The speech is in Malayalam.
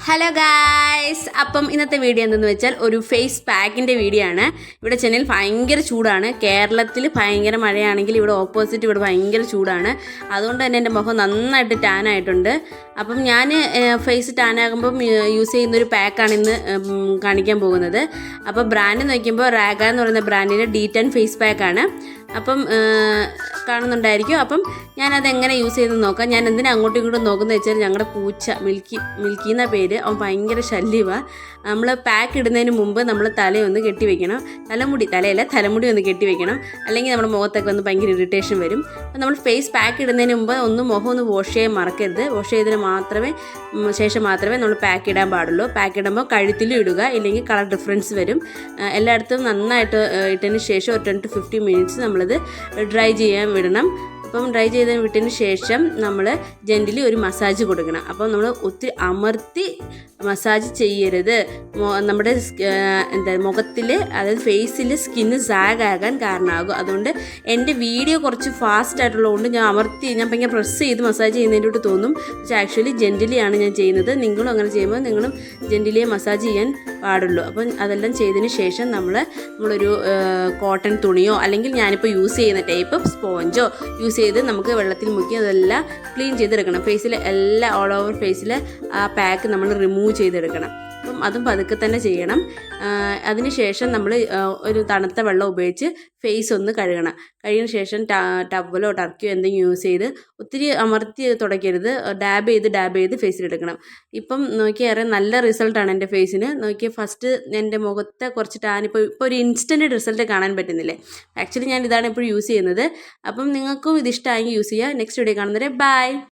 ഹലോ ഗായ്സ്, അപ്പം ഇന്നത്തെ വീഡിയോ എന്തെന്ന് വെച്ചാൽ ഒരു ഫേസ് പാക്കിൻ്റെ വീഡിയോ ആണ്. ഇവിടെ ചെന്നൈയിൽ ഭയങ്കര ചൂടാണ്. കേരളത്തിൽ ഭയങ്കര മഴയാണെങ്കിൽ ഇവിടെ ഓപ്പോസിറ്റ് ഇവിടെ ഭയങ്കര ചൂടാണ്. അതുകൊണ്ട് തന്നെ എൻ്റെ മുഖം നന്നായിട്ട് ടാൻ ആയിട്ടുണ്ട്. അപ്പം ഞാൻ ഫേസ് ടാൻ ആകുമ്പം യൂസ് ചെയ്യുന്നൊരു പാക്കാണ് ഇന്ന് കാണിക്കാൻ പോകുന്നത്. അപ്പോൾ ബ്രാൻഡ് നോക്കുമ്പോൾ റാഗ എന്ന് പറയുന്ന ബ്രാൻഡിൻ്റെ D10 ഫേസ് പാക്കാണ്. അപ്പം കാണുന്നുണ്ടായിരിക്കും. അപ്പം ഞാനതെങ്ങനെ യൂസ് ചെയ്തെന്ന് നോക്കാം. ഞാൻ എന്തിനാ അങ്ങോട്ടും ഇങ്ങോട്ടും നോക്കുന്നത് വെച്ചാൽ ഞങ്ങളുടെ പൂച്ച മിൽക്കി എന്ന പേര്, അവൻ ഭയങ്കര ശല്യമാണ്. നമ്മൾ പാക്ക് ഇടുന്നതിന് മുമ്പ് നമ്മൾ തലയൊന്ന് കെട്ടിവെക്കണം. തലമുടി ഒന്ന് കെട്ടിവെക്കണം, അല്ലെങ്കിൽ നമ്മുടെ മുഖത്തൊക്കെ ഒന്ന് ഭയങ്കര ഇറിറ്റേഷൻ വരും. അപ്പം നമ്മൾ ഫേസ് പാക്ക് ഇടുന്നതിന് മുമ്പ് മുഖം ഒന്ന് വാഷ് ചെയ്യാൻ മറക്കരുത്. വാഷ് ചെയ്തതിന് ശേഷം മാത്രമേ നമ്മൾ പാക്ക് ഇടാൻ പാടുള്ളൂ. പാക്ക് ഇടുമ്പോൾ കഴുത്തിലും ഇടുക, ഇല്ലെങ്കിൽ കളർ ഡിഫറൻസ് വരും. എല്ലായിടത്തും നന്നായിട്ട് ഇട്ടതിന് ശേഷം ഒരു 10 to 15 മിനിറ്റ്സ് നമ്മളത് ഡ്രൈ ചെയ്യാൻ വിടണം. അപ്പം ഡ്രൈ ചെയ്ത് വിട്ടതിന് ശേഷം നമ്മൾ ജെൻ്റലി ഒരു മസാജ് കൊടുക്കണം. അപ്പം നമ്മൾ ഒത്തിരി അമർത്തി മസാജ് ചെയ്യരുത്. നമ്മുടെ മുഖത്തിൽ, അതായത് ഫേസിൽ സ്കിന്ന് സാഗ് ആകാൻ കാരണമാകും. അതുകൊണ്ട് എൻ്റെ വീഡിയോ കുറച്ച് ഫാസ്റ്റ് ആയിട്ടുള്ളതുകൊണ്ട് ഞാൻ ഭയങ്കര പ്രസ് ചെയ്ത് മസാജ് ചെയ്യുന്നതിൻ്റെ തോന്നും. പക്ഷേ ആക്ച്വലി ജെൻ്റലിയാണ് ഞാൻ ചെയ്യുന്നത്. നിങ്ങളും അങ്ങനെ ചെയ്യുമ്പോൾ നിങ്ങളും ജെൻ്റലിയെ മസാജ് ചെയ്യാൻ പാടുള്ളൂ. അപ്പം അതെല്ലാം ചെയ്തതിന് ശേഷം നമ്മളൊരു കോട്ടൺ തുണിയോ, അല്ലെങ്കിൽ ഞാനിപ്പോൾ യൂസ് ചെയ്യുന്ന ടൈപ്പ് സ്പോഞ്ചോ യൂസ് ചെയ്ത് നമുക്ക് വെള്ളത്തിൽ മുക്കി അതെല്ലാം ക്ലീൻ ചെയ്തെടുക്കണം. ഫേസിൽ എല്ലാം ഓൾ ഓവർ ഫേസിൽ ആ പാക്ക് നമ്മൾ റിമൂവ് ചെയ്തെടുക്കണം. അപ്പം അതും പതുക്കെ തന്നെ ചെയ്യണം. അതിനുശേഷം നമ്മൾ ഒരു തണുത്ത വെള്ളം ഉപയോഗിച്ച് ഫേസ് ഒന്ന് കഴുകണം. കഴുകിയ ശേഷം ടവലോ ടർക്കിയോ എന്തെങ്കിലും യൂസ് ചെയ്ത് ഒത്തിരി അമർത്തി തുടയ്ക്കരുത്. ഡാബ് ചെയ്ത് ഫേസിലെടുക്കണം. ഇപ്പം നോക്കിയാൽ നല്ല റിസൾട്ടാണ് എൻ്റെ ഫേസിന്. നോക്കിയാൽ ഫസ്റ്റ് എൻ്റെ മുഖത്തെ കുറച്ച് ടാനിപ്പോൾ ഒരു ഇൻസ്റ്റൻറ്റ് റിസൾട്ട് കാണാൻ പറ്റുന്നില്ലേ. ആക്ച്വലി ഞാൻ ഇതാണ് ഇപ്പോൾ യൂസ് ചെയ്യുന്നത്. അപ്പം നിങ്ങൾക്കും ഇത് ഇഷ്ടമായെങ്കിൽ യൂസ് ചെയ്യുക. നെക്സ്റ്റ് വീഡിയോ കാണുന്നവരെ ബൈ.